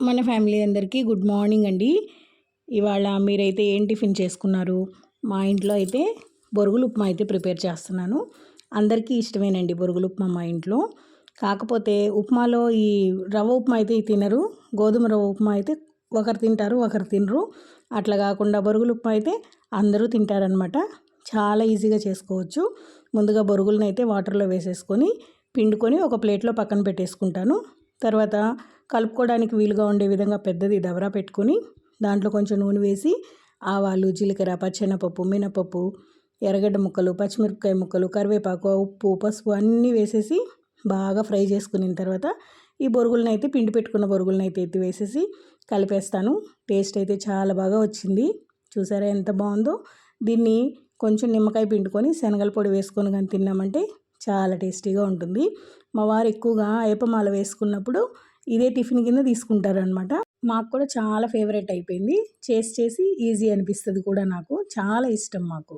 మన ఫ్యామిలీ అందరికీ good morning అండి. ఇవాళ మీరైతే ఏం టిఫిన్ చేసుకున్నారు? మా ఇంట్లో అయితే బొరుగులు ఉప్మా అయితే ప్రిపేర్ చేస్తున్నాను. అందరికీ ఇష్టమేనండి బొరుగులు ఉప్మా మా ఇంట్లో. కాకపోతే ఉప్మాలో ఈ రవ్వ ఉప్మా అయితే తినరు. గోధుమ రవ్వ ఉప్మా అయితే ఒకరు తింటారు, ఒకరు తినరు. అట్లా కాకుండా బొరుగులు ఉప్మా అయితే అందరూ తింటారనమాట. చాలా ఈజీగా చేసుకోవచ్చు. ముందుగా బొరుగులను అయితే వాటర్లో వేసేసుకొని పిండుకొని ఒక ప్లేట్లో పక్కన పెట్టేసుకుంటాను. తర్వాత కలుపుకోవడానికి వీలుగా ఉండే విధంగా పెద్దది దబరా పెట్టుకొని దాంట్లో కొంచెం నూనె వేసి ఆవాలు, జీలకర్ర, పచ్చెనపప్పు, మినపప్పు, ఎర్రగడ్డ ముక్కలు, పచ్చిమిరపకాయ ముక్కలు, కరివేపాకు, ఉప్పు, పసుపు అన్నీ వేసేసి బాగా ఫ్రై చేసుకున్న తర్వాత ఈ బొరుగులను అయితే పిండి పెట్టుకున్న బొరుగులను అయితే ఎత్తి వేసేసి కలిపేస్తాను. టేస్ట్ అయితే చాలా బాగా వచ్చింది. చూసారా ఎంత బాగుందో. దీన్ని కొంచెం నిమ్మకాయ పిండుకొని శనగల పొడి వేసుకొని కానీ తిన్నామంటే చాలా టేస్టీగా ఉంటుంది. మా వారు ఎక్కువగా ఏపమాల వేసుకున్నప్పుడు ఇదే టిఫిన్ కింద తీసుకుంటారనమాట. మాకు కూడా చాలా ఫేవరెట్ అయిపోయింది. చేసి ఈజీ అనిపిస్తుంది కూడా. నాకు చాలా ఇష్టం మాకు.